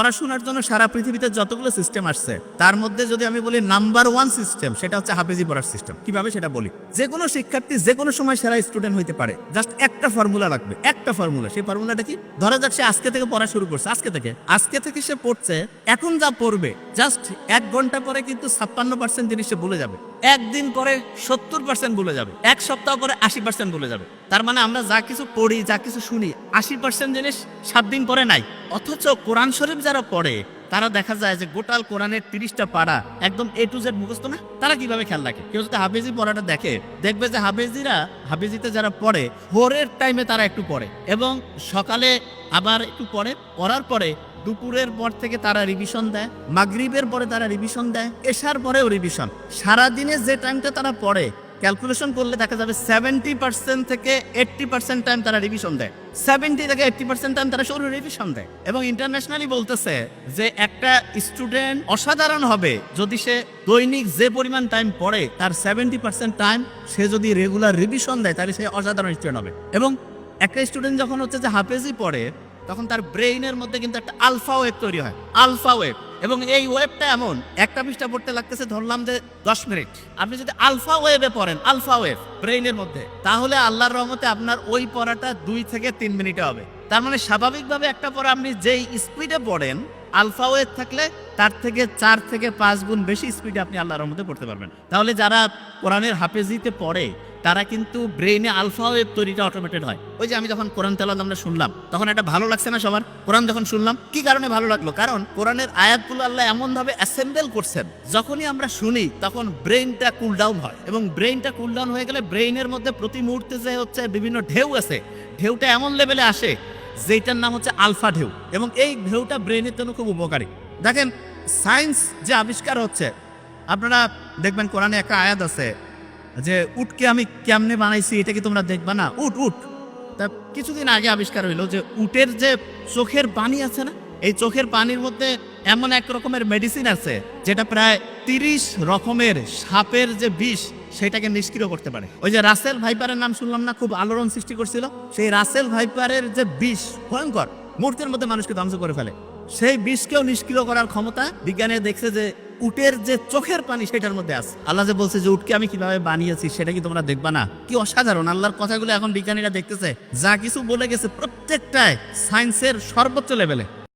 পড়াশোনার জন্য সারা পৃথিবীতে যতগুলো সিস্টেম আসছে তার মধ্যে যদি আমি বলি নাম্বার 1 সিস্টেম, সেটা হচ্ছে হাফেজি পড়ার সিস্টেম। কিভাবে সেটা বলি, যে কোনো শিক্ষার্থী যে কোনো সময় সেরা স্টুডেন্ট হইতে পারে। জাস্ট একটা ফর্মুলা লাগবে, একটা ফর্মুলা। সেই ফর্মুলাটা কি? ধরা যাক সে আজকে থেকে পড়া শুরু করছে, আজকে থেকে সে পড়ছে। এখন যা পড়বে জাস্ট 1 ঘন্টা পরে কিন্তু 56% জিনিস সে ভুলে যাবে, একদিন পরে 70% ভুলে যাবে, এক সপ্তাহ পরে 80% ভুলে যাবে। তার মানে আমরা যা কিছু পড়ি, যা কিছু শুনি, 80% জিনিস 7 দিন পরে নাই। অথচ কোরআন শরীফ যারা পড়ে তারা দেখা যায় যে গোটাল কোরআনের 30টা পারা একদম A to Z মুখস্থ না। তারা কিভাবে খেয়াল রাখে? কেউ যদি হাফেজি পড়াটা দেখে, দেখবে যে হাফেজিতে যারা পড়ে ভোরের টাইমে তারা একটু পড়ে এবং সকালে আবার একটু পড়ার পরে দুপুরের পর থেকে তারা রিভিশন দেয়, মাগরিবের পরে তারা রিভিশন দেয়, এশার পরেও রিভিশন। সারাদিনে যে টাইমটা তারা পড়ে ক্যালকুলেশন করলে দেখা যাবে 70% থেকে 80% টাইম তারা রিভিশন দেয়, 70 থেকে 80% টাইম তারা শুধু রিভিশন দেয়। এবং ইন্টারন্যাশনালি বলতেছে যে একটা স্টুডেন্ট অসাধারণ হবে যদি সে দৈনিক যে পরিমাণ টাইম পড়ে তার 70% টাইম সে যদি রেগুলার রিভিশন দেয় তাহলে সে অসাধারণ স্টুডেন্ট হবে। এবং একটা স্টুডেন্ট যখন হচ্ছে যে হাফেজি পড়ে তখন তার ব্রেইনের মধ্যে কিন্তু একটা আলফা ওয়েভ তৈরি হয়, আলফা ওয়েভ। এবং এই ওয়েভটা এমন, একটা পৃষ্ঠা পড়তে লাগতেছে ধরলাম যে 10 মিনিট। আপনি যদি আলফা ওয়েভে পড়েন, আলফা ওয়েভ ব্রেইনের মধ্যে, তাহলে আল্লাহর রহমতে আপনার ওই পড়াটা 2 থেকে 3 মিনিটে হবে। তার মানে স্বাভাবিকভাবে একটা পড়া আপনি যেই স্পিডে পড়েন, আলফা ওয়েভ থাকলে তার থেকে 4 থেকে 5 গুণ বেশি স্পিডে আপনি আল্লাহর রহমতে পড়তে পারবেন। তাহলে যারা কোরআনের হাফেজিতে পড়ে তারা কিন্তু ব্রেইনে আলফা ওয়েভ তৈরিটা অটোমেটেড হয়। ওই যে আমি যখন কোরআন তেলাওয়াত আমরা শুনলাম তখন এটা ভালো লাগছে না সবার? কোরআন যখন শুনলাম কি কারণে ভালো লাগলো? কারণ কোরআনের আয়াতগুলো আল্লাহ এমন ভাবে অ্যাসেম্বল করছেন, যখনই আমরা শুনি তখন ব্রেইনটা কুল ডাউন হয়। এবং ব্রেইনটা কুল ডাউন হয়ে গেলে ব্রেইনের মধ্যে প্রতি মুহূর্তে যে হচ্ছে বিভিন্ন ঢেউ আছে, ঢেউটা এমন লেভেলে আসে যেটার নাম হচ্ছে আলফা ঢেউ। এবং এই ঢেউটা ব্রেইনের জন্য খুব উপকারী। দেখেন সায়েন্স যে আবিষ্কার হচ্ছে, আপনারা দেখবেন কোরআনে একটা আয়াত আছে যে উটকে আমি কেমনে বানাইছি এটা কি তোমরা দেখবা না? উট তা কিছুদিন আগে আবিষ্কার হইলো যে উটের যে চোখের পানি আছে না, এই চোখের পানির মধ্যে এমন এক রকমের মেডিসিন আছে যেটা প্রায় 30 রকমের সাপের যে বিষ সেটাকে নিষ্ক্রিয় করতে পারে। ওই যে রাসেল ভাইপারের নাম শুনলাম না, খুব আলোড়ন সৃষ্টি করছিল। সেই রাসেল ভাইপারের যে বিষ ভয়ঙ্কর, মুহূর্তের মধ্যে মানুষকে ধ্বংস করে ফেলে, সেই বিষকেও নিষ্ক্রিয় করার ক্ষমতা বিজ্ঞানে দেখছে যে উটের যে চোখের পানি সেটার মধ্যে আছে। আল্লাহ যে বলছে যে উটকে আমি কিভাবে বানিয়েছি সেটা কি তোমরা দেখবা না? কি অসাধারণ! আল্লাহর কথাগুলো এখন বিজ্ঞানীরা দেখতেছে, যা কিছু বলে গেছে প্রত্যেকটাই সায়েন্সের সর্বোচ্চ লেভেলে।